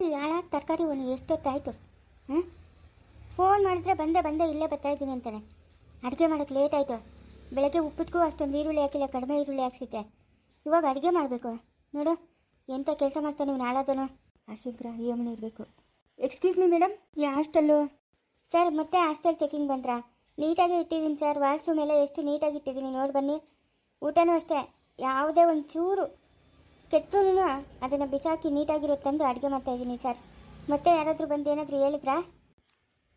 ಈ ಹಾಳಾದ ತರಕಾರಿ ಒಂದು ಎಷ್ಟೊತ್ತಾಯಿತು. ಹಾಂ, ಫೋನ್ ಮಾಡಿದ್ರೆ ಬಂದೆ ಬಂದೆ ಇಲ್ಲೇ ಬರ್ತಾ ಇದ್ದೀನಿ ಅಂತಾನೆ. ಅಡುಗೆ ಮಾಡೋಕ್ಕೆ ಲೇಟ್ ಆಯಿತು. ಬೆಳಗ್ಗೆ ಉಪ್ಪಿಟ್ಗೂ ಅಷ್ಟೊಂದು ಈರುಳ್ಳಿ ಹಾಕಿಲ್ಲ, ಕಡಿಮೆ ಈರುಳ್ಳಿ ಹಾಕ್ಸಿದ್ದೆ. ಇವಾಗ ಅಡುಗೆ ಮಾಡಬೇಕು. ನೋಡು ಎಂಥ ಕೆಲಸ ಮಾಡ್ತಾನೆ ನೀವು ನಾಳದನು. ಆ ಶೀಘ್ರ ಈ ಅಮ್ಮನ ಇರಬೇಕು. ಎಕ್ಸ್ಕ್ಯೂಸ್ ಮೀ ಮೇಡಮ್, ಈ ಹಾಸ್ಟೆಲ್ಲು ಸರ್ ಮತ್ತೆ ಹಾಸ್ಟೆಲ್ ಚೆಕಿಂಗ್ ಬಂದ್ರಾ? ನೀಟಾಗಿ ಇಟ್ಟಿದ್ದೀನಿ ಸರ್. ವಾಶ್ರೂಮ್ ಎಲ್ಲ ಎಷ್ಟು ನೀಟಾಗಿ ಇಟ್ಟಿದ್ದೀನಿ ನೋಡಿ ಬನ್ನಿ. ಊಟನೂ ಅಷ್ಟೇ, ಯಾವುದೇ ಒಂದು ಚೂರು ಕೆಟ್ಟರೂ ಅದನ್ನು ಬಿಸಾಕಿ ನೀಟಾಗಿರೋ ತಂದು ಅಡುಗೆ ಮಾಡ್ತಾಯಿದ್ದೀನಿ ಸರ್. ಮತ್ತೆ ಯಾರಾದರೂ ಬಂದು ಏನಾದರೂ ಹೇಳಿದ್ರಾ?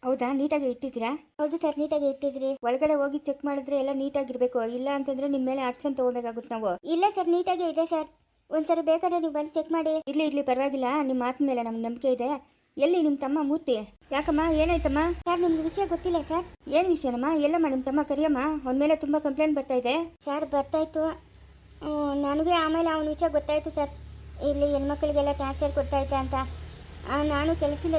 ಹೌದಾ, ನೀಟಾಗಿ ಇಟ್ಟಿದ್ದೀರಾ? ಹೌದು ಸರ್, ನೀಟಾಗಿ ಇಟ್ಟಿದ್ರಿ. ಒಳಗಡೆ ಹೋಗಿ ಚೆಕ್ ಮಾಡಿದ್ರೆ ಎಲ್ಲ ನೀಟಾಗಿರಬೇಕು. ಇಲ್ಲ ಅಂತಂದರೆ ನಿಮ್ಮ ಮೇಲೆ ಆಕ್ಷನ್ ತೊಗೋಬೇಕಾಗುತ್ತೆ ನಾವು. ಇಲ್ಲ ಸರ್, ನೀಟಾಗೇ ಇದೆ ಸರ್. ಒಂದ್ಸರಿ ಬೇಕಾದ್ರೆ ನೀವು ಬಂದು ಚೆಕ್ ಮಾಡಿ. ಇರಲಿ ಪರವಾಗಿಲ್ಲ, ನಿಮ್ಮ ಮಾತಿನ ಮೇಲೆ ನಮ್ಗೆ ನಂಬಿಕೆ ಇದೆ. ಎಲ್ಲಿ ನಿಮ್ಮ ತಮ್ಮ ಮೂರ್ತಿ? ಯಾಕಮ್ಮ, ಏನಾಯ್ತಮ್ಮ? ಸರ್ ನಿಮ್ಗೆ ವಿಷಯ ಗೊತ್ತಿಲ್ಲ ಸರ್. ಏನು ವಿಷಯನಮ್ಮ? ಎಲ್ಲಮ್ಮ ನಿಮ್ಮ ತಮ್ಮ? ಕರಿಯಮ್ಮ, ಅವನ ಮೇಲೆ ತುಂಬ ಕಂಪ್ಲೇಂಟ್ ಬರ್ತಾ ಇದೆ. ಸರ್ ಬರ್ತಾಯಿತ್ತು, ನನಗೆ ಆಮೇಲೆ ಅವನ ವಿಷಯ ಗೊತ್ತಾಯಿತು ಸರ್. ಇಲ್ಲಿ ಹೆಣ್ಮಕ್ಳಿಗೆಲ್ಲ ಟಾರ್ಚರ್ ಕೊಡ್ತಾಯಿದ್ದೆ ಅಂತ. ನಾನು ಕೆಲಸದಿಂದ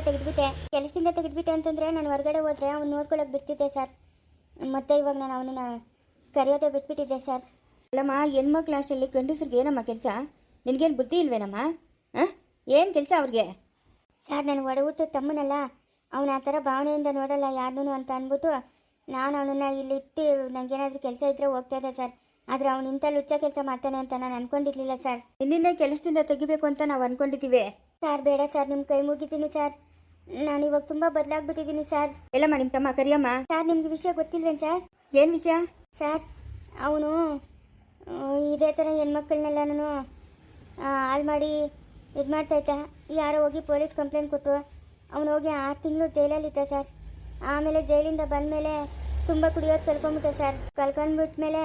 ತೆಗೆದುಬಿಟ್ಟೆ ಅಂತಂದರೆ ನಾನು ಹೊರಗಡೆ ಹೋದರೆ ಅವ್ನು ನೋಡ್ಕೊಳ್ಳೋಕೆ ಬಿಡ್ತಿದ್ದೆ ಸರ್. ಮತ್ತೆ ಇವಾಗ ನಾನು ಅವನನ್ನು ಕರೆಯೋದೇ ಬಿಟ್ಬಿಟ್ಟಿದ್ದೆ ಸರ್. ಅಲ್ಲಮ್ಮ, ಹೆಣ್ಮಕ್ಳು ಅಷ್ಟರಲ್ಲಿ ಗಂಡಸ್ರಿಗೆ ಏನಮ್ಮ ಕೆಲಸ? ನಿನಗೇನು ಬುದ್ಧಿ ಇಲ್ವೇನಮ್ಮ? ಹಾಂ, ಏನು ಕೆಲಸ ಅವ್ರಿಗೆ? ಸರ್ ನಾನು ಒಡಹುಟ್ಟು ತಮ್ಮನಲ್ಲ, ಅವನು ಆ ಥರ ಭಾವನೆಯಿಂದ ನೋಡಲ್ಲ ಯಾರನ್ನೂ ಅಂತ ಅಂದ್ಬಿಟ್ಟು ನಾನು ಅವನನ್ನು ಇಲ್ಲಿಟ್ಟು ನನಗೇನಾದರೂ ಕೆಲಸ ಇದ್ದರೆ ಹೋಗ್ತಾ ಇದ್ದೆ ಸರ್. ಆದರೆ ಅವನು ಇಂಥ ಲುಚ್ಚ ಕೆಲಸ ಮಾಡ್ತಾನೆ ಅಂತ ನಾನು ಅಂದ್ಕೊಂಡಿರಲಿಲ್ಲ ಸರ್. ನಿನ್ನೆ ಕೆಲಸದಿಂದ ತೆಗಿಬೇಕು ಅಂತ ನಾವು ಅಂದ್ಕೊಂಡಿದ್ದೀವಿ ಸರ್. ಬೇಡ ಸರ್, ನಿಮ್ಮ ಕೈ ಮುಗಿತೀನಿ ಸರ್. ನಾನು ಇವಾಗ ತುಂಬ ಬದಲಾಗ್ಬಿಟ್ಟಿದ್ದೀನಿ ಸರ್. ಎಲ್ಲಮ್ಮ ನಿಮ್ಮ ತಮ್ಮ? ಕರಿಯಮ್ಮ. ಸರ್ ನಿಮ್ಗೆ ವಿಷಯ ಗೊತ್ತಿಲ್ವೇನು ಸರ್? ಏನು ವಿಷಯ ಸರ್? ಅವನು ಇದೇ ಥರ ಹೆಣ್ಮಕ್ಳನ್ನೆಲ್ಲನೂ ಹಾಳು ಮಾಡಿ ಇದು ಮಾಡ್ತಾಯಿದ್ದ. ಯಾರೋ ಹೋಗಿ ಪೊಲೀಸ್ ಕಂಪ್ಲೇಂಟ್ ಕೊಟ್ಟರು. ಅವನು ಹೋಗಿ 6 ತಿಂಗಳು ಜೈಲಲ್ಲಿದ್ದ ಸರ್. ಆಮೇಲೆ ಜೈಲಿಂದ ಬಂದಮೇಲೆ ತುಂಬ ಕುಡಿಯೋದು ಕಲ್ಕೊಂಡ್ಬಿಟ್ಟ ಸರ್. ಕಲ್ಕೊಂಡ್ಬಿಟ್ಮೇಲೆ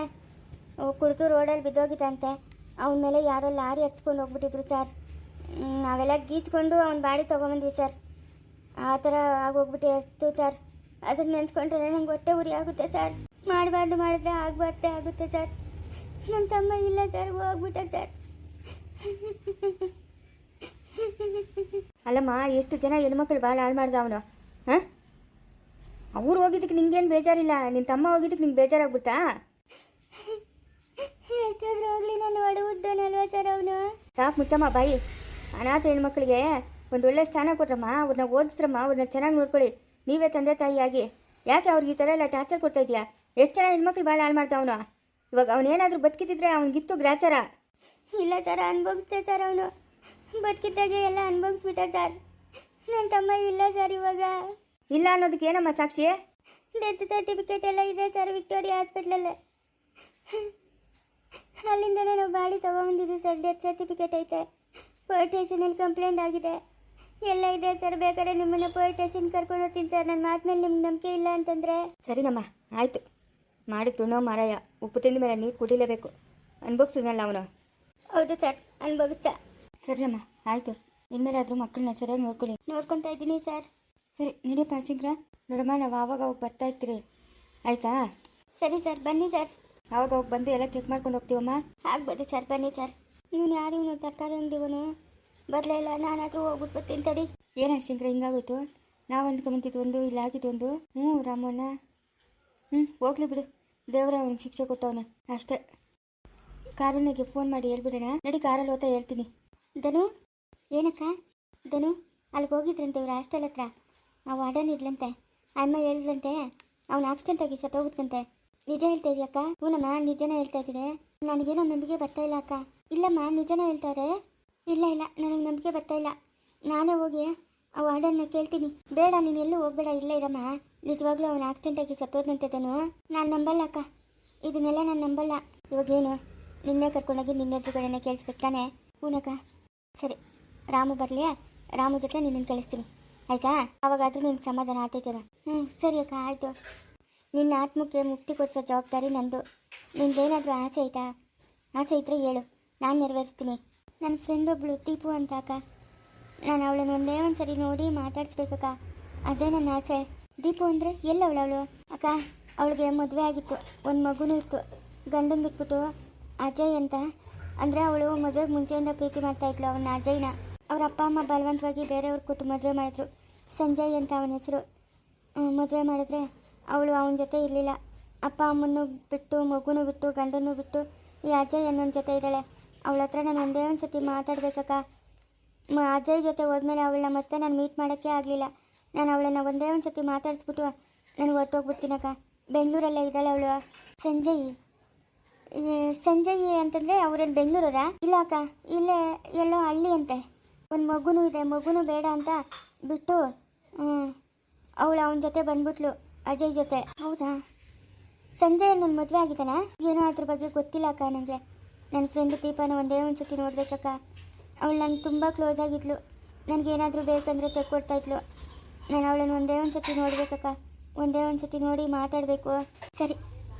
ಕುಡಿದು ರೋಡಲ್ಲಿ ಬಿದ್ದೋಗಿತ್ತಂತೆ. ಅವನ ಮೇಲೆ ಯಾರೋ ಲಾರಿ ಹಚ್ಕೊಂಡು ಹೋಗ್ಬಿಟ್ಟಿದ್ರು ಸರ್. ನಾವೆಲ್ಲ ಗೀಚ್ಕೊಂಡು ಅವ್ನ ಬಾಡಿ ತೊಗೊಂಬಂದ್ವಿ ಸರ್. ಆ ಥರ ಆಗೋಗ್ಬಿಟ್ಟು ಅಷ್ಟು ಸರ್. ಅದನ್ನ ನೆನೆಸ್ಕೊಂಡ್ರೆ ನಂಗೆ ಹೊಟ್ಟೆ ಉರಿ ಆಗುತ್ತೆ ಸರ್. ಮಾಡಬಾರ್ದು ಮಾಡಿದ್ರೆ ಆಗಬಾರ್ದೇ ಆಗುತ್ತೆ ಸರ್. ನನ್ನ ತಮ್ಮ ಇಲ್ಲ ಸರ್, ಹೋಗ್ಬಿಟ್ಟ ಸರ್. ಅಲ್ಲಮ್ಮ, ಎಷ್ಟು ಜನ ಹೆಣ್ಮಕ್ಳು ಭಾಳ ಹಾಳು ಮಾಡ್ದ ಅವನು. ಹಾಂ, ಅವ್ರು ಹೋಗಿದ್ದಕ್ಕೆ ನಿಂಗೇನು ಬೇಜಾರಿಲ್ಲ, ನಿನ್ನ ತಮ್ಮ ಹೋಗಿದ್ದಕ್ಕೆ ನಿಂಗೆ ಬೇಜಾರಾಗ್ಬಿಡ್ತಾ? ಎಷ್ಟಾದ್ರೂ ಹೋಗ್ಲಿ, ನಾನು ಹೊಡವುದ್ದನಲ್ವ ಸರ್ ಅವನು. ಸಾಕು ಮುಚ್ಚಮ್ಮ ಬಾಯಿ. ಅನಾಥ ಹೆಣ್ಮಕ್ಳಿಗೆ ಒಂದು ಒಳ್ಳೆ ಸ್ಥಾನ ಕೊಟ್ರಮ್ಮ, ಅವ್ರನ್ನ ಓದಿಸ್ರಮ್ಮ, ಅವ್ರನ್ನ ಚೆನ್ನಾಗಿ ನೋಡ್ಕೊಳ್ಳಿ. ನೀವೇ ತಂದೆ ತಾಯಿಯಾಗಿ ಯಾಕೆ ಅವ್ರಿಗೆ ಈ ಥರ ಎಲ್ಲ ಟಾರ್ಚರ್ ಕೊಡ್ತಾ ಇದೆಯಾ? ಎಷ್ಟು ಜನ ಹೆಣ್ಮಕ್ಳು ಭಾಳ ಹಾಳು ಮಾಡ್ತಾ ಅವನು. ಇವಾಗ ಅವನೇನಾದರೂ ಬದುಕಿದ್ರೆ ಅವ್ನಿಗಿತ್ತು ಗ್ರಾಚಾರ. ಇಲ್ಲ ಸರ್, ಅನುಭವಿಸ್ತೆ ಸರ್. ಅವನು ಬದುಕಿದ್ದಾಗೆ ಎಲ್ಲ ಅನುಭವಿಸ್ಬಿಟ್ಟ ಸರ್. ನನ್ನ ತಮ್ಮ ಇಲ್ಲ ಸರ್ ಇವಾಗ. ಇಲ್ಲ ಅನ್ನೋದಕ್ಕೆ ಏನಮ್ಮ ಸಾಕ್ಷಿ? ಡೆತ್ ಸರ್ಟಿಫಿಕೇಟ್ ಎಲ್ಲ ಇದೆ ಸರ್, ವಿಕ್ಟೋರಿಯಾ ಹಾಸ್ಪಿಟ್ಲಲ್ಲೇ. ಅಲ್ಲಿಂದಲೇ ನಾವು ಬಾಡಿ ತೊಗೊಂಬಂದಿದ್ದೀವಿ ಸರ್. ಡೆತ್ ಸರ್ಟಿಫಿಕೇಟ್ ಐತೆ, ಪೊಲೀಸ್ ಸ್ಟೇಷನಲ್ಲಿ ಕಂಪ್ಲೇಂಟ್ ಆಗಿದೆ, ಎಲ್ಲ ಇದೆ ಸರ್. ಬೇಕಾದ್ರೆ ನಿಮ್ಮನ್ನು ಪೊಲೀಸ್ ಸ್ಟೇಷನ್ ಕರ್ಕೊಂಡು ಹೋಗ್ತೀನಿ ಸರ್. ನನ್ನ ಮಾತು ಮೇಲೆ ನಿಮ್ಗೆ ನಂಬಿಕೆ ಇಲ್ಲ ಅಂತಂದರೆ. ಸರಿನಮ್ಮ, ಆಯಿತು. ಮಾಡಿ ತುಣೋ ಮಾರಾಯ, ಉಪ್ಪು ತಿಂದ ಮೇಲೆ ನೀರು ಕುಡಿಲೇಬೇಕು. ಅನ್ಭವಿಸಿದ್ನಲ್ಲ ಅವನು. ಹೌದು ಸರ್, ಅನುಭವಿಸ್ತಾ. ಸರಿನಮ್ಮ, ಆಯಿತು. ಇನ್ಮೇಲೆ ಆದರೂ ಮಕ್ಕಳನ್ನ ಸರಿಯಾಗಿ ನೋಡ್ಕೊತಾ ಇದ್ದೀನಿ ಸರ್. ಸರಿ ನಡಿಯಪ್ಪ ಶೀಘ್ರ. ನೋಡಮ್ಮ, ನಾವು ಆವಾಗ ಬರ್ತಾ ಇರ್ತೀರಿ, ಆಯಿತಾ? ಸರಿ ಸರ್, ಬನ್ನಿ ಸರ್. ಆವಾಗ ಬಂದು ಎಲ್ಲ ಚೆಕ್ ಮಾಡ್ಕೊಂಡು ಹೋಗ್ತೀವಮ್ಮ. ಆಗ್ಬೋದು ಸರ್, ಬನ್ನಿ ಸರ್. ಇವನು ಯಾರು? ಇವನು ತರಕಾರಿ ಅಂಗಡಿವನು ಬರಲೇ ಇಲ್ಲ. ನಾನಾದರೂ ಹೋಗ್ಬಿಟ್ಟು ಬರ್ತೀನಿ ತಡಿ. ಏನ ಶೀಘ್ರ ಹಿಂಗಾಗೋಯ್ತು? ನಾವು ಅಂದ್ಕೊಂಬಂತಿದ್ದು ಒಂದು, ಇಲ್ಲಿ ಆಗಿದ್ದು ಒಂದು. ರಾಮಣ್ಣ, ಹೋಗ್ಲಿ ಬಿಡು, ದೇವರ ಅವ್ನಿಗೆ ಶಿಕ್ಷೆ ಕೊಟ್ಟವನು ಅಷ್ಟೇ. ಕಾರುಣ್ಯಗೆ ಫೋನ್ ಮಾಡಿ ಹೇಳ್ಬಿಡೋಣ. ನಡಿ, ಕಾರಲ್ಲಿ ಹೋಗ್ತಾ ಹೇಳ್ತೀನಿ. ಧನು, ಏನಕ್ಕ? ಧನು, ಅಲ್ಲಿಗೆ ಹೋಗಿದ್ರಂತೆ ಇವ್ರ ಹಾಸ್ಟೆಲ್ ಹತ್ರ. ಆ ವಾರ್ಡನ್ ಇದ್ಲಂತೆ, ಅಮ್ಮ ಹೇಳಿದ್ಲಂತೆ ಅವ್ನು ಆಕ್ಸಿಡೆಂಟಾಗಿ ಸತ್ತೋಗ್ಬಿಟ್ಕಂತೆ. ನಿಜ ಹೇಳ್ತಾ ಇದೆಯಕ್ಕ? ಹೂನಮ್ಮ, ನಿಜನೇ ಹೇಳ್ತಾ ಇದ್ದೀರಿ. ನನಗೇನೋ ನಂಬಿಕೆ ಬರ್ತಾ ಇಲ್ಲ ಅಕ್ಕ. ಇಲ್ಲಮ್ಮ, ನಿಜನೇ ಹೇಳ್ತಾವ್ರೆ. ಇಲ್ಲ ನನಗೆ ನಂಬಿಕೆ ಬರ್ತಾ ಇಲ್ಲ. ನಾನೇ ಹೋಗಿ ಆ ವಾರ್ಡನ್ನ ಕೇಳ್ತೀನಿ. ಬೇಡ, ನೀನು ಎಲ್ಲೂ ಹೋಗ್ಬೇಡ, ಇಲ್ಲೇ ಇರಮ್ಮ. ನಿಜವಾಗ್ಲೂ ಅವನು ಆಕ್ಸಿಡೆಂಟಾಗಿ ಸತ್ತೋದಂತೆ ಧನು. ನಾನು ನಂಬಲ್ಲ ಅಕ್ಕ, ಇದನ್ನೆಲ್ಲ ನಾನು ನಂಬಲ್ಲ. ಇವಾಗೇನು, ನಿನ್ನೆ ಕರ್ಕೊಂಡೋಗಿ ನಿನ್ನೆ ಎದುರುಗಡೆನೆ ಕೇಳಿಸ್ಬೇಕು ತಾನೆ? ಹೂನಕ್ಕ. ಸರಿ, ರಾಮು ಬರಲಿ, ರಾಮು ಜೊತೆ ನಿನ್ನನ್ನು ಕಳಿಸ್ತೀನಿ, ಆಯಿತಾ? ಅವಾಗಾದರೂ ನಿನ್ಗೆ ಸಮಾಧಾನ ಆಗ್ತೈತಲ್ಲ. ಸರಿ ಅಕ್ಕ, ಆಯಿತು. ನಿನ್ನ ಆತ್ಮಕ್ಕೆ ಮುಕ್ತಿ ಕೊಡಿಸೋ ಜವಾಬ್ದಾರಿ ನಂದು. ನಿಂದೇನಾದರೂ ಆಸೆ ಐತಾ? ಆಸೆ ಇದ್ದರೆ ಹೇಳು, ನಾನು ನೆರವೇರಿಸ್ತೀನಿ. ನನ್ನ ಫ್ರೆಂಡ್ ಒಬ್ಬಳು ದೀಪು ಅಂತ ಅಕ್ಕ. ನಾನು ಅವಳನ್ನು ಒಂದೇ ಒಂದು ಸರಿ ನೋಡಿ ಮಾತಾಡಿಸ್ಬೇಕಕ್ಕ, ಅದೇ ನನ್ನ ಆಸೆ. ದೀಪು ಅಂದರೆ ಎಲ್ಲವಳು ಅಕ್ಕ? ಅವಳಿಗೆ ಮದುವೆ ಆಗಿತ್ತು, ಒಂದು ಮಗುನೂ ಇತ್ತು. ಗಂಡನ ಬಿಟ್ಬಿಟ್ಟು ಅಜಯ್ ಅಂತ, ಅಂದರೆ ಅವಳು ಮದುವೆಗೆ ಮುಂಚೆಯಿಂದ ಪ್ರೀತಿ ಮಾಡ್ತಾಯಿದ್ಲು ಅವನ ಅಜಯ್ನ. ಅವ್ರ ಅಪ್ಪ ಅಮ್ಮ ಬಲವಂತವಾಗಿ ಬೇರೆಯವ್ರ ಕೊಟ್ಟು ಮದುವೆ ಮಾಡಿದ್ರು. ಸಂಜಯ್ ಅಂತ ಅವನ ಹೆಸರು. ಮದುವೆ ಮಾಡಿದ್ರೆ ಅವಳು ಅವನ ಜೊತೆ ಇರಲಿಲ್ಲ. ಅಪ್ಪ ಅಮ್ಮನ್ನು ಬಿಟ್ಟು, ಮಗುನೂ ಬಿಟ್ಟು, ಗಂಡನೂ ಬಿಟ್ಟು ಈ ಅಜಯ್ ಅನ್ನೋನ ಜೊತೆ ಇದ್ದಾಳೆ. ಅವಳ ಹತ್ರ ನಾನು ಒಂದೇ ಒಂದು ಸತಿ ಮಾತಾಡಬೇಕಕ್ಕ. ಅಜಯ್ ಜೊತೆ ಹೋದ್ಮೇಲೆ ಅವಳನ್ನ ಮತ್ತೆ ನಾನು ಮೀಟ್ ಮಾಡೋಕ್ಕೆ ಆಗಲಿಲ್ಲ. ನಾನು ಅವಳನ್ನು ಒಂದೇ ಒಂದು ಸತಿ ಮಾತಾಡಿಸ್ಬಿಟ್ಟು ನಾನು ಹೊರಟೋಗ್ಬಿಡ್ತೀನಕ್ಕ. ಬೆಂಗಳೂರಲ್ಲೇ ಇದ್ದಾಳೆ ಅವಳು. ಸಂಜಯ್ ಸಂಜಯ್ ಅಂತಂದರೆ ಅವ್ರೇನು ಬೆಂಗಳೂರವರಾ? ಇಲ್ಲ ಅಕ್ಕ, ಇಲ್ಲೇ ಎಲ್ಲೋ ಹಳ್ಳಿ ಅಂತೆ. ಒಂದು ಮಗುನೂ ಇದೆ, ಮಗುನೂ ಬೇಡ ಅಂತ ಬಿಟ್ಟು ಅವಳು ಅವನ ಜೊತೆ ಬಂದ್ಬಿಟ್ಲು, ಅಜಯ್ ಜೊತೆ. ಹೌದಾ? ಸಂಜಯ್ ನನ್ನ ಮದುವೆ ಆಗಿದ್ದಾನ? ಏನೋ ಅದ್ರ ಬಗ್ಗೆ ಗೊತ್ತಿಲ್ಲ ಅಕ್ಕ ನನಗೆ. ನನ್ನ ಫ್ರೆಂಡ್ ದೀಪಾನ ಒಂದೇ ಒಂದು ಸತಿ ನೋಡ್ಬೇಕಕ್ಕ. ಅವಳು ನಂಗೆ ತುಂಬ ಕ್ಲೋಸ್ ಆಗಿದ್ಲು. ನನಗೇನಾದರೂ ಬೇಕಂದರೆ ತೆಕ್ಕೊಡ್ತಾಯಿದ್ಲು. ನಾನು ಅವಳನ್ನು ಒಂದೇ ಒಂದು ಸತಿ ನೋಡ್ಬೇಕಕ್ಕ. ಒಂದೇ ಒಂದು ಸತಿ ನೋಡಿ ಮಾತಾಡಬೇಕು. ಸರಿ,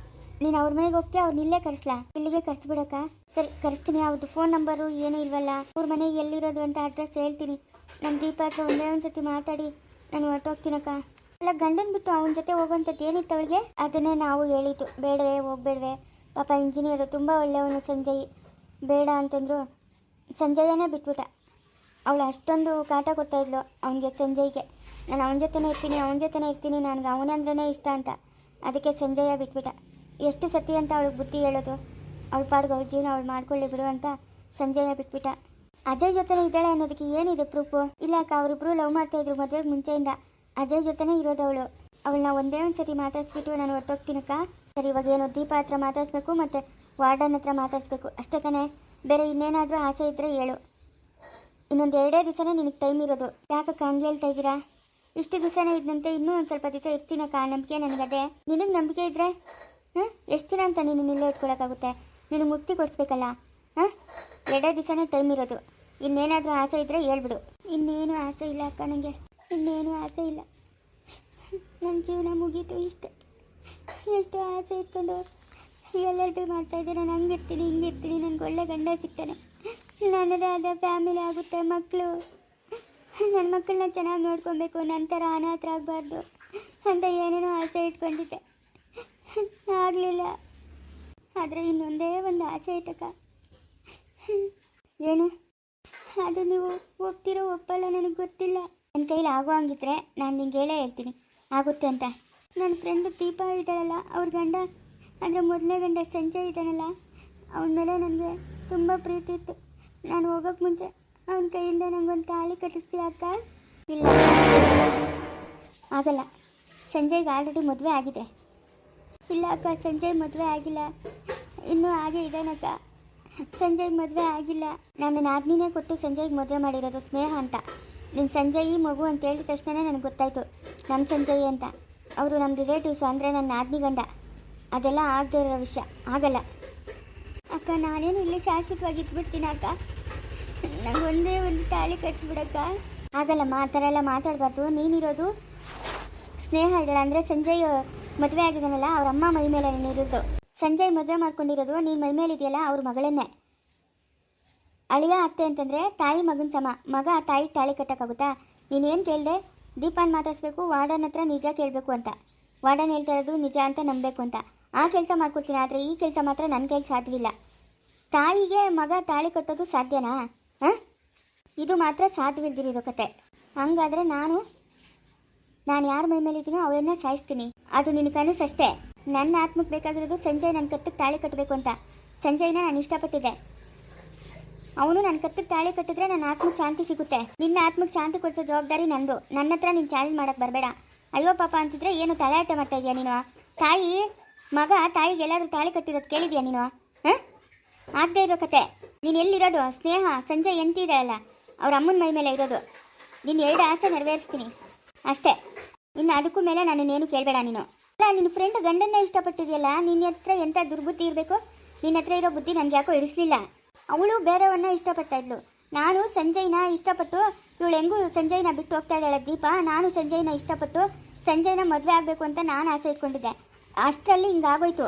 ನೀನು ಅವ್ರ ಮನೆಗೆ ಹೋಗ್ತೀಯ? ಅವ್ರನ್ನ ಇಲ್ಲೇ ಕರೆಸ್ಲಾ? ಇಲ್ಲಿಗೆ ಕರೆಸ್ಬಿಡಕ್ಕ. ಸರಿ, ಕರೆಸ್ತೀನಿ. ಅವ್ರದ್ದು ಫೋನ್ ನಂಬರು ಏನೂ ಇಲ್ವಲ್ಲ. ಅವ್ರ ಮನೆಗೆ ಎಲ್ಲಿರೋದು ಅಂತ ಅಡ್ರೆಸ್ ಹೇಳ್ತೀನಿ. ನಮ್ಮ ದೀಪ ಹತ್ರ ಒಂದೇ ಒಂದು ಸತಿ ಮಾತಾಡಿ ನಾನು ಹೊರಟೋಗ್ತೀನಕ್ಕ. ಅಲ್ಲ, ಗಂಡನ ಬಿಟ್ಟು ಅವನ ಜೊತೆ ಹೋಗೋಂಥದ್ದು ಏನಿತ್ತು ಅವಳಿಗೆ? ಅದನ್ನೇ ನಾವು ಹೇಳಿದ್ದು, ಬೇಡವೇ, ಹೋಗ್ಬೇಡವೆ. ಪಾಪ ಇಂಜಿನಿಯರು, ತುಂಬ ಒಳ್ಳೆಯವನು ಸಂಜಯ್. ಬೇಡ ಅಂತಂದರು. ಸಂಜಯನೇ ಬಿಟ್ಬಿಟ್ಟ. ಅವಳು ಅಷ್ಟೊಂದು ಕಾಟ ಕೊಡ್ತಾಯಿದ್ಲು ಅವನಿಗೆ, ಸಂಜಯ್ಗೆ. ನಾನು ಅವನ ಜೊತೆನೇ ಇರ್ತೀನಿ, ನನಗೆ ಅವನಂದ್ರೇ ಇಷ್ಟ ಅಂತ. ಅದಕ್ಕೆ ಸಂಜಯ ಬಿಟ್ಬಿಟ್ಟ. ಎಷ್ಟು ಸತಿ ಅಂತ ಅವಳಿಗೆ ಬುದ್ಧಿ ಹೇಳೋದು? ಅವಳ ಪಾಡ್ಗೆ ಅವಳ ಜೀವನ ಅವಳು ಮಾಡ್ಕೊಳ್ಳಿ ಬಿಡು ಅಂತ ಸಂಜಯ ಬಿಟ್ಬಿಟ್ಟ. ಅಜಯ್ ಜೊತೆನೇ ಇದ್ದಾಳೆ ಅನ್ನೋದಕ್ಕೆ ಏನಿದೆ ಪ್ರೂಫು? ಇಲ್ಲ ಅಕ್ಕ, ಅವರಿಬ್ಬರು ಲವ್ ಮಾಡ್ತಾಯಿದ್ರು ಮದುವೆಗೆ ಮುಂಚೆಯಿಂದ. ಅಜಯ್ ಜೊತೆನೇ ಇರೋದು ಅವಳು. ಅವಳನ್ನ ಒಂದೇ ಒಂದು ಸರಿ ಮಾತಾಡಿಸ್ಬಿಟ್ಟು ನಾನು ಹೊರಟೋಗ್ತೀನಕ್ಕ. ಸರಿ, ಇವಾಗ ಏನು ದೀಪ ಹತ್ರ ಮಾತಾಡಿಸ್ಬೇಕು ಮತ್ತು ವಾರ್ಡನ್ ಹತ್ರ ಮಾತಾಡಿಸ್ಬೇಕು ಅಷ್ಟೇ ತಾನೇ? ಬೇರೆ ಇನ್ನೇನಾದರೂ ಆಸೆ ಇದ್ದರೆ ಹೇಳು. ಇನ್ನೊಂದು 2 ದಿವಸನೇ ನಿನಗೆ ಟೈಮ್ ಇರೋದು. ಯಾಕಕ್ಕ ಹಂಗೆ ಹೇಳ್ತಾ ಇದ್ದೀರಾ? ಇಷ್ಟು ದಿವಸನೇ ಇದ್ದಂತೆ ಇನ್ನೂ ಒಂದು ಸ್ವಲ್ಪ ದಿವಸ ಇರ್ತೀನಕ್ಕ. ನಂಬಿಕೆ ನನಗದೆ. ನಿನಗೆ ನಂಬಿಕೆ ಇದ್ದರೆ ಎಷ್ಟು ದಿನ ಅಂತ ನೀನು ಇಲ್ಲೇ ಇಟ್ಕೊಳಕ್ಕಾಗುತ್ತೆ? ನಿನಗೆ ಮುಕ್ತಿ ಕೊಡಿಸ್ಬೇಕಲ್ಲ. 2 ದಿವಸನೇ ಟೈಮ್ ಇರೋದು. ಇನ್ನೇನಾದರೂ ಆಸೆ ಇದ್ದರೆ ಹೇಳ್ಬಿಡು. ಇನ್ನೇನು ಆಸೆ ಇಲ್ಲ ಅಕ್ಕ, ನನಗೆ ಇನ್ನೇನು ಆಸೆ ಇಲ್ಲ. ನನ್ನ ಜೀವನ ಮುಗೀತು ಇಷ್ಟೆ. ಎಷ್ಟು ಆಸೆ ಇಟ್ಕೊಂಡು ಎಲ್ಲರೂ ಮಾಡ್ತಾಯಿದ್ದೆ. ನಾನು ಹಂಗಿರ್ತೀನಿ ಹಿಂಗಿರ್ತೀನಿ, ನನಗೆ ಒಳ್ಳೆ ಗಂಡ ಸಿಗ್ತಾನೆ, ನನ್ನದೇ ಆದ ಫ್ಯಾಮಿಲಿ ಆಗುತ್ತೆ, ಮಕ್ಕಳು, ನನ್ನ ಮಕ್ಕಳನ್ನ ಚೆನ್ನಾಗಿ ನೋಡ್ಕೊಬೇಕು, ನಂತರ ಅನಾಥರಾಗಬಾರ್ದು ಅಂತ ಏನೇನೋ ಆಸೆ ಇಟ್ಕೊಂಡಿದ್ದೆ. ಆಗಲಿಲ್ಲ. ಆದರೆ ಇನ್ನೊಂದೇ ಒಂದು ಆಸೆ ಐತಕ್ಕ. ಏನು? ಅದು ನೀವು ಒಪ್ತಿರೋ ಒಪ್ಪಲ್ಲ ನನಗೆ ಗೊತ್ತಿಲ್ಲ. ನನ್ನ ಕೈಲಿ ಆಗೋ ಹಂಗಿದ್ರೆ ನಾನು ನಿಂಗೆ ಹೇಳೇ ಹೇಳ್ತೀನಿ ಆಗುತ್ತೆ ಅಂತ. ನನ್ನ ಫ್ರೆಂಡ್ ದೀಪ ಇದ್ದಾಳಲ್ಲ, ಅವ್ರ ಗಂಡ ಅಂದರೆ ಮೊದಲನೇ ಗಂಡ ಸಂಜಯ್ ಇದ್ದಾನಲ್ಲ, ಅವನ ಮೇಲೆ ನನಗೆ ತುಂಬ ಪ್ರೀತಿ ಇತ್ತು. ನಾನು ಹೋಗೋಕ್ಕೆ ಮುಂಚೆ ಅವನ ಕೈಯಿಂದ ನನಗೊಂದು ತಾಳಿ ಕಟ್ಟಿಸ್ತೀಯ ಅಕ್ಕ? ಇಲ್ಲ, ಆಗಲ್ಲ. ಸಂಜಯ್ಗೆ ಆಲ್ರೆಡಿ ಮದುವೆ ಆಗಿದೆ. ಇಲ್ಲ ಅಕ್ಕ, ಸಂಜಯ್ ಮದುವೆ ಆಗಿಲ್ಲ, ಇನ್ನೂ ಹಾಗೆ ಇದ್ದಾನಕ್ಕ. ಸಂಜಯ್ ಮದುವೆ ಆಗಿಲ್ಲ. ನಾನು ನಾದಿನಿನೇ ಕೊಟ್ಟು ಸಂಜಯ್ಗೆ ಮದುವೆ ಮಾಡಿರೋದು, ಸ್ನೇಹ ಅಂತ. ನಿನ್ನ ಸಂಜಯ್ ಮಗು ಅಂತ ಹೇಳಿದ ತಕ್ಷಣ ನನಗೆ ಗೊತ್ತಾಯಿತು ನಮ್ಮ ಸಂಜಯ್ ಅಂತ. ಅವರು ನಮ್ಮ ರಿಲೇಟಿವ್ಸು, ಅಂದರೆ ನನ್ನ ನಾದಿನಿ ಗಂಡ. ಅದೆಲ್ಲ ಆಗದೆ ಇರೋ ವಿಷಯ, ಆಗಲ್ಲ ಅಕ್ಕ. ನಾನೇನು ಇಲ್ಲಿ ಶಾಶ್ವತವಾಗಿ ಇಟ್ಬಿಡ್ತೀನಿ ಅಕ್ಕ. ನಂಗೆ ಒಂದೇ ಒಂದು ತಾಳಿ ಕಚ್ಚಿಬಿಡಕ್ಕ. ಆಗಲ್ಲಮ್ಮ, ಆ ಥರ ಎಲ್ಲ ಮಾತಾಡಬಾರ್ದು. ನೀನಿರೋದು ಸ್ನೇಹ ಇದ್ದಾಳೆ ಅಂದರೆ ಸಂಜಯ್ ಮದುವೆ ಆಗಿದ್ದಾನಲ್ಲ, ಅವ್ರ ಅಮ್ಮ ಮೈ ಮೇಲೆ ನೀನಿರೋದು. ಸಂಜಯ್ ಮದುವೆ ಮಾಡ್ಕೊಂಡಿರೋದು ನೀನು ಮೈ ಮೇಲೆ ಇದೆಯಲ್ಲ ಅವ್ರ ಮಗಳನ್ನೇ. ಅಳಿಯ ಅತ್ತೆ ಅಂತಂದರೆ ತಾಯಿ ಮಗನ ಸಮ. ಮಗ ತಾಯಿ ತಾಳಿ ಕಟ್ಟೋಕ್ಕಾಗುತ್ತಾ? ನೀನೇನು ಕೇಳಿದೆ? ದೀಪಾನ್ ಮಾತಾಡಿಸ್ಬೇಕು, ವಾರ್ಡನ್ ಹತ್ರ ನಿಜ ಕೇಳಬೇಕು ಅಂತ. ವಾರ್ಡನ್ ಹೇಳ್ತಾ ಇರೋದು ನಿಜ ಅಂತ ನಂಬಬೇಕು ಅಂತ. ಆ ಕೆಲಸ ಮಾಡ್ಕೊಡ್ತೀನಿ, ಆದರೆ ಈ ಕೆಲಸ ಮಾತ್ರ ನನ್ನ ಕೈಲಿ ಸಾಧ್ಯವಿಲ್ಲ. ತಾಯಿಗೆ ಮಗ ತಾಳಿ ಕಟ್ಟೋದು ಸಾಧ್ಯನಾ? ಇದು ಮಾತ್ರ ಸಾಧ್ಯವಿಲ್ದಿರೋ ಕತೆ. ಹಂಗಾದರೆ ನಾನು ಯಾರ ಮೈ ಮೇಲೆ ಇದ್ದೀನೋ ಅವಳನ್ನ ಸಾಯಿಸ್ತೀನಿ. ಅದು ನಿನ್ನ ಕನಸು ಅಷ್ಟೇ. ನನ್ನ ಆತ್ಮಕ್ಕೆ ಬೇಕಾಗಿರೋದು ಸಂಜಯ್ ನನ್ನ ಕತ್ತಿಗೆ ತಾಳಿ ಕಟ್ಟಬೇಕು ಅಂತ. ಸಂಜಯ್ನ ನಾನು ಇಷ್ಟಪಟ್ಟಿದ್ದೆ. ಅವನು ನನ್ನ ಕತ್ತಿಗೆ ತಾಳಿ ಕಟ್ಟಿದ್ರೆ ನನ್ನ ಆತ್ಮಕ್ಕೆ ಶಾಂತಿ ಸಿಗುತ್ತೆ. ನಿನ್ನ ಆತ್ಮಕ್ಕೆ ಶಾಂತಿ ಕೊಡಿಸೋ ಜವಾಬ್ದಾರಿ ನಂದು. ನನ್ನ ಹತ್ರ ನೀನು ಚಾಲೆಂಜ್ ಮಾಡೋಕ್ಕೆ ಬರಬೇಡ. ಅಯ್ಯೋ ಪಾಪ ಅಂತಿದ್ರೆ ಏನು ತಲೆಯಾಟ ಮಾಡ್ತಾ ಇದೆಯಾ ನೀನು? ತಾಯಿ ಮಗ ತಾಯಿಗೆ ಎಲ್ಲಾದರೂ ತಾಳಿ ಕಟ್ಟಿರೋದು ಕೇಳಿದ್ಯಾ ನೀನು? ಆಗದೆ ಇರೋ ಕತೆ. ನೀನು ಎಲ್ಲಿರೋದು? ಸ್ನೇಹ ಸಂಜಯ್ ಎಂತಿದೆಯಲ್ಲ ಅವ್ರ ಅಮ್ಮನ ಮೈ ಮೇಲೆ ಇರೋದು. ನೀನು 2 ಆಸೆ ನೆರವೇರಿಸ್ತೀನಿ ಅಷ್ಟೇ. ಇನ್ನು ಅದಕ್ಕೂ ಮೇಲೆ ನನ್ನನ್ನೇನು ಕೇಳಬೇಡ ನೀನು. ಅಲ್ಲ, ನಿನ್ನ ಫ್ರೆಂಡ್ ಗಂಡನ್ನೇ ಇಷ್ಟಪಟ್ಟಿದೆಯಲ್ಲ, ನಿನ್ನ ಹತ್ರ ಎಂಥ ದುರ್ಬುದ್ಧಿ ಇರಬೇಕು? ನಿನ್ನ ಹತ್ರ ಇರೋ ಬುದ್ಧಿ ನನಗೆ ಯಾಕೋ ಇಳಿಸಲಿಲ್ಲ. ಅವಳು ಬೇರೆಯವನ್ನ ಇಷ್ಟಪಡ್ತಾ ಇದ್ಲು. ನಾನು ಸಂಜಯ್ನ ಇಷ್ಟಪಟ್ಟು, ಇವಳು ಹೆಂಗೂ ಸಂಜಯ್ನ ಬಿಟ್ಟು ಹೋಗ್ತಾ ಇದ್ದಾಳೆ ದೀಪ. ನಾನು ಸಂಜಯ್ನ ಇಷ್ಟಪಟ್ಟು ಸಂಜಯ್ನ ಮದುವೆ ಆಗಬೇಕು ಅಂತ ನಾನು ಆಸೆ ಇಟ್ಕೊಂಡಿದ್ದೆ. ಅಷ್ಟರಲ್ಲಿ ಹಿಂಗಾಗೋಯ್ತು.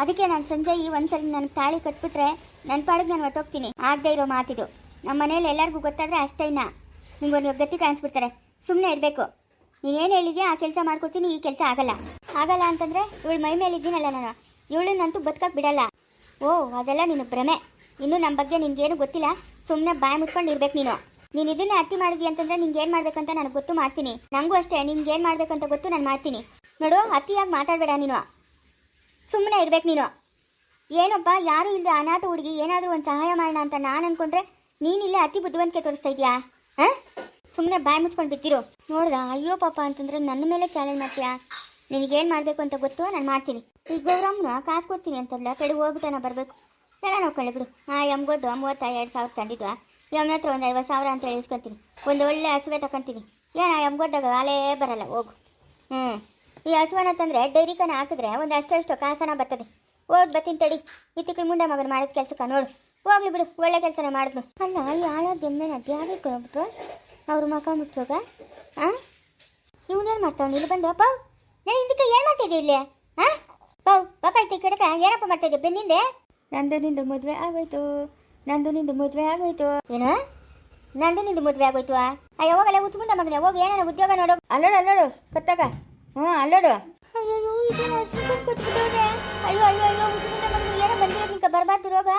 ಅದಕ್ಕೆ ನಾನು ಸಂಜಯ್ ಒಂದ್ಸರಿ ನನಗೆ ತಾಳಿ ಕಟ್ಬಿಟ್ರೆ ನನ್ನ ಪಾಡಿಗೆ ನಾನು ಹೊಟ್ಟೋಗ್ತೀನಿ. ಆಗದೆ ಇರೋ ಮಾತಿದು. ನಮ್ಮ ಮನೇಲಿ ಎಲ್ಲರಿಗೂ ಗೊತ್ತಾದರೆ ಅಷ್ಟೇ. ನಿಂಗೊಂದು ಗತಿ ಕಾಣಿಸ್ಬಿಡ್ತಾರೆ. ಸುಮ್ಮನೆ ಇರಬೇಕು. ನೀನೇನು ಹೇಳಿದ್ಯಾ ಆ ಕೆಲಸ ಮಾಡ್ಕೊಡ್ತೀನಿ. ಈ ಕೆಲಸ ಆಗಲ್ಲ ಅಂತಂದರೆ ಇವಳು ಮೈ ಮೇಲೆ ಇದ್ದೀನಲ್ಲ ನಾನು, ಇವಳನ್ನಂತೂ ಬದುಕಕ್ಕೆ ಬಿಡಲ್ಲ. ಓ, ಅದೆಲ್ಲ ನಿನ್ನ ಭ್ರಮೆ. ಇನ್ನೂ ನಮ್ಮ ಬಗ್ಗೆ ನಿನ್ಗೇನು ಗೊತ್ತಿಲ್ಲ. ಸುಮ್ಮನೆ ಬಾಯಿ ಮುಟ್ಕೊಂಡು ಇರ್ಬೇಕು ನೀನು. ನೀನು ಇದನ್ನೇ ಅತಿ ಮಾಡಿದ್ವಿ ಅಂತಂದರೆ ನಿಂಗೆ ಏನು ಮಾಡಬೇಕಂತ ನನಗೆ ಗೊತ್ತು, ಮಾಡ್ತೀನಿ. ನನಗೂ ಅಷ್ಟೇ ನಿನ್ಗೆ ಏನು ಮಾಡಬೇಕಂತ ಗೊತ್ತು, ನಾನು ಮಾಡ್ತೀನಿ. ನೋಡು, ಅತಿಯಾಗಿ ಮಾತಾಡಬೇಡ ನೀನು. ಸುಮ್ಮನೆ ಇರ್ಬೇಕು ನೀನು. ಏನೊಬ್ಬ ಯಾರೂ ಇಲ್ಲದೆ ಅನಾಥ ಹುಡುಗಿ ಏನಾದರೂ ಒಂದು ಸಹಾಯ ಮಾಡೋಣ ಅಂತ ನಾನು ಅಂದ್ಕೊಂಡ್ರೆ ನೀನಿಲ್ಲ ಅತಿ ಬುದ್ಧಿವಂತಿಕೆ ತೋರಿಸ್ತಾ ಇದೀಯಾ? ಹಾಂ, ಸುಮ್ಮನೆ ಬಾಯಿ ಮುಚ್ಕೊಂಡು ಬಿದ್ದಿರು. ನೋಡ್ದ, ಅಯ್ಯೋ ಪಾಪ ಅಂತಂದ್ರೆ ನನ್ನ ಮೇಲೆ ಚಾಲೆಂಜ್ ಮಾಡ್ತೀಯಾ? ನಿನಗೇನು ಮಾಡಬೇಕು ಅಂತ ಗೊತ್ತು, ನಾನು ಮಾಡ್ತೀನಿ. ಈಗ ಗೌರಮ್ಮನ ಕಾಸು ಕೊಡ್ತೀನಿ ಅಂತಂದ್ರೆ ಕಡೆ ಹೋಗ್ಬಿಟ್ಟು ನಾನು ಬರಬೇಕು. ಎಲ್ಲ ನೋಡ್ಕೊಳ್ಳಿ ಬಿಡು. ಎಮ್ಗೊಡ್ಡು 32,000 ತಂದಿದ್ವ, ಯಮ್ನ ಹತ್ರ ಒಂದು 50,000 ಅಂತ ಹೇಳಿ ಇಸ್ಕೊತೀನಿ. ಒಂದು ಒಳ್ಳೆ ಹಸುವೆ ತಗೊಂತೀನಿ. ಎಮ್ಗೊಡ್ಡಾಗ ಅಲೇ ಬರಲ್ಲ, ಹೋಗು. ಈ ಹಸುವನ್ನ ತಂದರೆ ಡೈರಿಕನ ಹಾಕಿದ್ರೆ ಒಂದು ಅಷ್ಟೋ ಕಾಸನ ಬರ್ತದೆ. ಹೋಗಿ ಬರ್ತೀನಿ ತಡಿ. ಇತ್ತಿಕ್ಕಳು ಮುಂಡೆ ಮಗನ ಮಾಡಿದ ಕೆಲಸಕ್ಕೆ ನೋಡು. ಹೋಗ್ಲಿ ಬಿಡು, ಒಳ್ಳೆ ಕೆಲಸನೇ ಮಾಡಿದ್ನು. ಅಲ್ಲ, ಈ ಆಳೋದು ಎಮ್ಮೆನ ದ್ಯಾರಿಗೆ ಹೋಗ್ಬಿಟ್ರು ಅವ್ರ ಮಕ ಮುಚ್ಚೋಗ. ಇವನೇನು ಮಾಡ್ತಾವನು ಇಲ್ಲಿ ಬಂದು? ಪಾವ್, ನಾನು ಹಿಂದಕ್ಕೆ ಏನು ಮಾಡ್ತಿದ್ದೆ ಇಲ್ಲಿ? ಪಾವ್ ಪಾಪ ಐತಿ ಕಡೆಕ ಏನಪ್ಪ ಮಾಡ್ತಾಯಿದ್ದೆ ಬೆನ್ನಿಂದೆ? ನಂದು ನಿಂದು ಮದುವೆ ಆಗೋಯ್ತು, ನಂದು ನಿಂದು ಮದುವೆ ಆಗೋಯ್ತು. ಏನು? ನಂದು ನಿಂದು ಮದುವೆ ಆಗೋಯ್ತು? ಅಯ್ಯೋ ಹೋಗಲ್ಲ ಉಚ್ಕೊಂಡ ಮಗನೇ, ಹೋಗಿ ಏನಾರ ಉದ್ಯೋಗ ನೋಡು. ಅಲ್ಲೋಡು ಕತ್ತಾಗ. ಅಲ್ಲೋಡು. ಅಯ್ಯೋ ಇದು ಕೊಟ್ಬಿಟ್ಟವ್ರೆ. ಅಯ್ಯೋ ಉಚ್ಕೊಂಡ ಮಗನಿಗೆ ಏನೋ ಬಂದಿರೋದ್ನಿಕ ಬರಬಾರ್ದು ರೋಗ.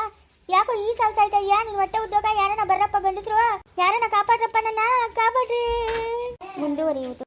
ಯಾಕೋ ಈ ಸಾಯ್ತಾ ಇದೆಯಾ? ನೀನು ಹೊಟ್ಟೆ ಉದ್ಯೋಗ ಯಾರನ್ನ ಬರ್ರಪ್ಪ ಗಂಡಸ್ರು, ಯಾರನ್ನ ಕಾಪಾಡ್ರಪ್ಪ, ನನ್ನ ಕಾಪಾಡ್ರಿ. ಮುಂದುವರಿಯುವುದು.